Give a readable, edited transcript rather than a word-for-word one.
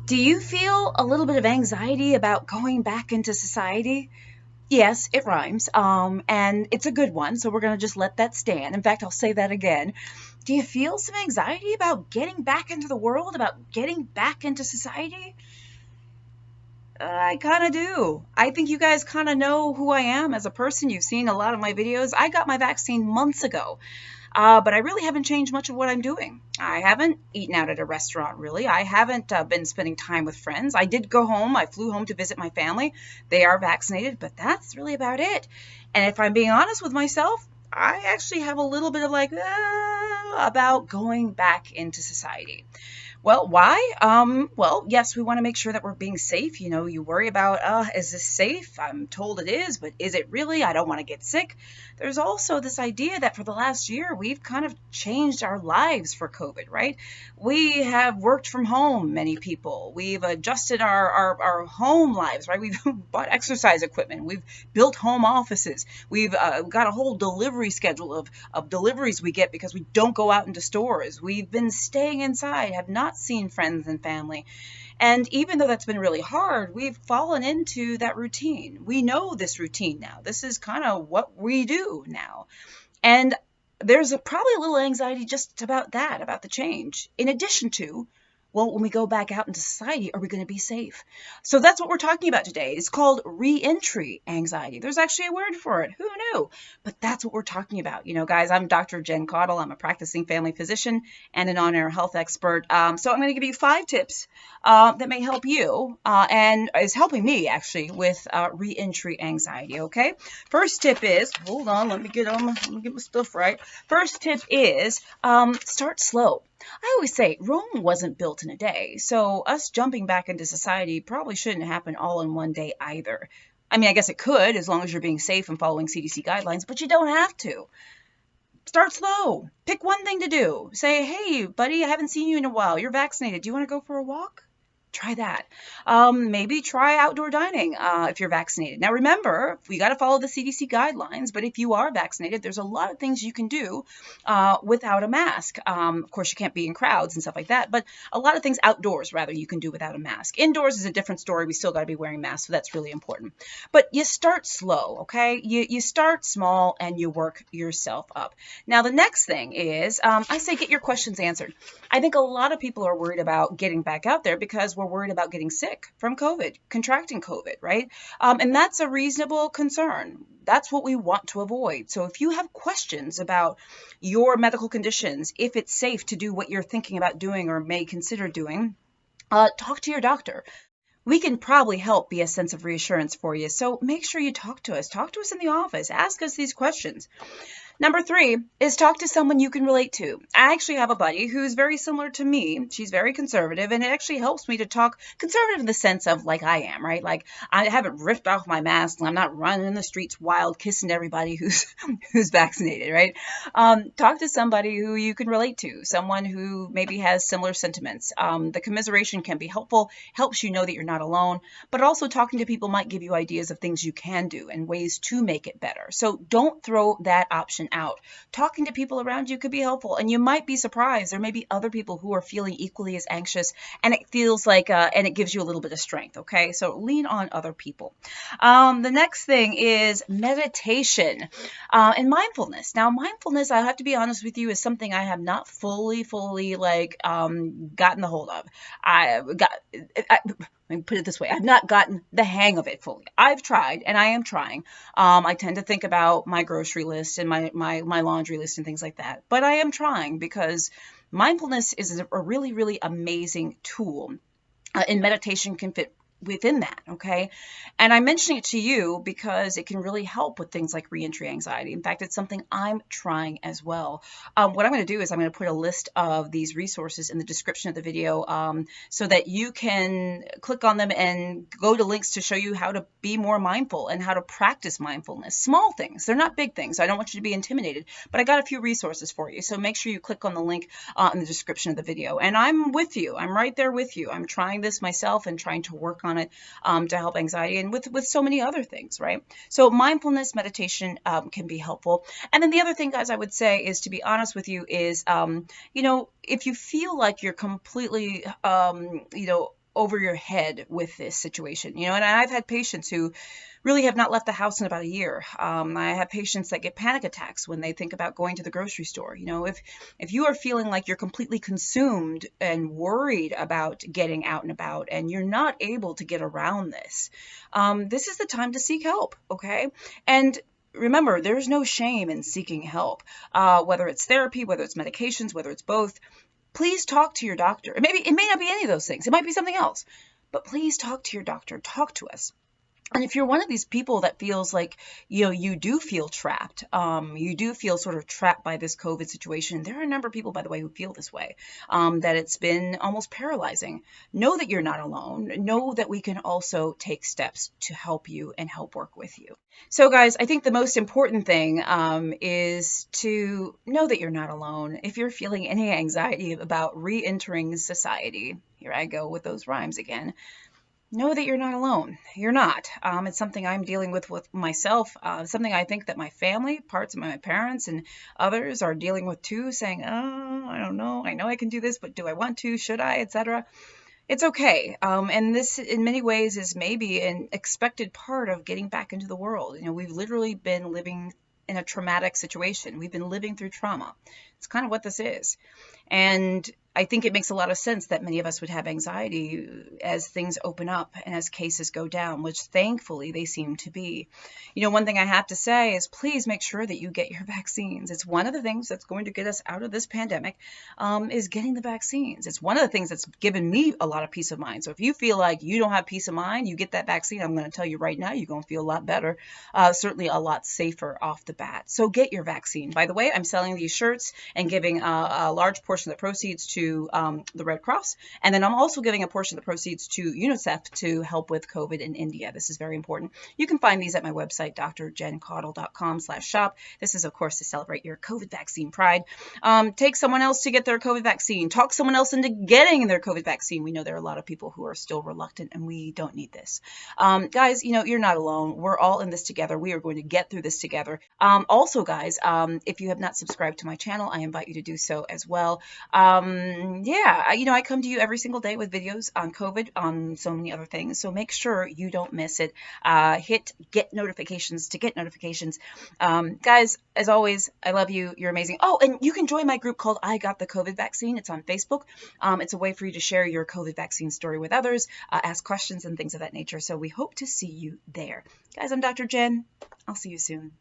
Do you feel a little bit of anxiety about going back into society? Yes, it rhymes. And it's a good one, so we're going to just let that stand. In fact, I'll say that again. Do you feel some anxiety about getting back into the world, about getting back into society? I kind of do. I think you guys kind of know who I am as a person. You've seen a lot of my videos. I got my vaccine months ago. But I really haven't changed much of what I'm doing. I haven't eaten out at a restaurant, really. I haven't been spending time with friends. I did go home. I flew home to visit my family. They are vaccinated, but that's really about it. And if I'm being honest with myself, I actually have a little bit of like about going back into society. Well, why? Well, yes, we want to make sure that we're being safe. You know, you worry about, is this safe? I'm told it is, but is it really? I don't want to get sick. There's also this idea that for the last year, we've kind of changed our lives for COVID, right? We have worked from home, many people. We've adjusted our home lives, right? We've bought exercise equipment. We've built home offices. We've got a whole delivery schedule of deliveries we get because we don't go out into stores. We've been staying inside, have not seen friends and family. And even though that's been really hard, we've fallen into that routine. We know this routine now. This is kind of what we do now. And there's probably a little anxiety just about that, about the change, in addition to, well, when we go back out into society, are we going to be safe? So that's what we're talking about today. It's called re-entry anxiety. There's actually a word for it. Who knew? But that's what we're talking about. You know, guys, I'm Dr. Jen Caudle. I'm a practicing family physician and an on-air health expert. So I'm going to give you 5 tips that may help you and is helping me actually with re-entry anxiety. Okay. First tip is, hold on, let me get my stuff right. First tip is start slow. I always say Rome wasn't built in a day, so us jumping back into society probably shouldn't happen all in one day either. I mean, I guess it could as long as you're being safe and following CDC guidelines, but you don't have to. Start slow. Pick one thing to do. Say, hey, buddy, I haven't seen you in a while. You're vaccinated. Do you want to go for a walk? Try that. Maybe try outdoor dining if you're vaccinated. Now, remember, we got to follow the CDC guidelines, but if you are vaccinated, there's a lot of things you can do without a mask. Of course, you can't be in crowds and stuff like that, but a lot of things outdoors, rather, you can do without a mask. Indoors is a different story. We still got to be wearing masks, so that's really important. But you start slow, okay? You start small and you work yourself up. Now, the next thing is, I say get your questions answered. I think a lot of people are worried about getting back out there because we're worried about getting sick from COVID, contracting COVID, right? And that's a reasonable concern. That's what we want to avoid. So if you have questions about your medical conditions, if it's safe to do what you're thinking about doing or may consider doing, talk to your doctor. We can probably help be a sense of reassurance for you. So make sure you talk to us. Talk to us in the office. Ask us these questions. Number 3 is talk to someone you can relate to. I actually have a buddy who's very similar to me. She's very conservative, and it actually helps me to talk conservative in the sense of like I am, right? Like I haven't ripped off my mask and I'm not running in the streets wild kissing everybody who's vaccinated, right? Talk to somebody who you can relate to, someone who maybe has similar sentiments. The commiseration can be helpful, helps you know that you're not alone, but also talking to people might give you ideas of things you can do and ways to make it better. So don't throw that option out. Talking to people around you could be helpful, and you might be surprised. There may be other people who are feeling equally as anxious, and it feels like, and it gives you a little bit of strength, okay? So lean on other people. The next thing is meditation and mindfulness. Now, mindfulness, I have to be honest with you, is something I have not fully like gotten the hold of. Let me put it this way. I've not gotten the hang of it fully. I've tried, and I am trying. I tend to think about my grocery list and my laundry list and things like that. But I am trying because mindfulness is a really, really amazing tool. And meditation can fit within that, okay? And I'm mentioning it to you because it can really help with things like reentry anxiety. In fact, it's something I'm trying as well. What I'm going to do is I'm going to put a list of these resources in the description of the video so that you can click on them and go to links to show you how to be more mindful and how to practice mindfulness. Small things. They're not big things. I don't want you to be intimidated, but I got a few resources for you. So make sure you click on the link in the description of the video. And I'm with you. I'm right there with you. I'm trying this myself and trying to work on it to help anxiety and with so many other things, right? So mindfulness meditation can be helpful. And then the other thing, guys, I would say is, to be honest with you, is, if you feel like you're completely, over your head with this situation, you know, and I've had patients who really have not left the house in about a year. I have patients that get panic attacks when they think about going to the grocery store. You know, if you are feeling like you're completely consumed and worried about getting out and about and you're not able to get around this, this is the time to seek help, okay? And remember, there's no shame in seeking help, whether it's therapy, whether it's medications, whether it's both. Please talk to your doctor. Maybe it may not be any of those things. It might be something else, but please talk to your doctor. Talk to us. And if you're one of these people that feels like, you know, you do feel trapped, you do feel sort of trapped by this COVID situation, there are a number of people, by the way, who feel this way, that it's been almost paralyzing. Know that you're not alone. Know that we can also take steps to help you and help work with you. So guys, I think the most important thing is to know that you're not alone. If you're feeling any anxiety about re-entering society, here I go with those rhymes again, know that you're not alone. You're not. It's something I'm dealing with myself, something I think that my family, parts of my parents and others are dealing with too, saying, oh, I don't know. I know I can do this, but do I want to? Should I? Etc. It's okay. And this, in many ways, is maybe an expected part of getting back into the world. You know, we've literally been living in a traumatic situation. We've been living through trauma. It's kind of what this is. And I think it makes a lot of sense that many of us would have anxiety as things open up and as cases go down, which thankfully they seem to be. You know, one thing I have to say is please make sure that you get your vaccines. It's one of the things that's going to get us out of this pandemic, is getting the vaccines. It's one of the things that's given me a lot of peace of mind. So if you feel like you don't have peace of mind, you get that vaccine, I'm going to tell you right now, you're going to feel a lot better, certainly a lot safer off the bat. So get your vaccine. By the way, I'm selling these shirts and giving a large portion of the proceeds to the Red Cross. And then I'm also giving a portion of the proceeds to UNICEF to help with COVID in India. This is very important. You can find these at my website, drjencaudle.com/shop. This is, of course, to celebrate your COVID vaccine pride. Take someone else to get their COVID vaccine. Talk someone else into getting their COVID vaccine. We know there are a lot of people who are still reluctant, and we don't need this. Guys, you know, you're not alone. We're all in this together. We are going to get through this together. Also, guys, if you have not subscribed to my channel, I invite you to do so as well. You know, I come to you every single day with videos on COVID, on so many other things. So make sure you don't miss it. Hit get notifications to get notifications. Guys, as always, I love you. You're amazing. Oh, and you can join my group called I Got the COVID Vaccine. It's on Facebook. It's a way for you to share your COVID vaccine story with others, ask questions and things of that nature. So we hope to see you there. Guys, I'm Dr. Jen. I'll see you soon.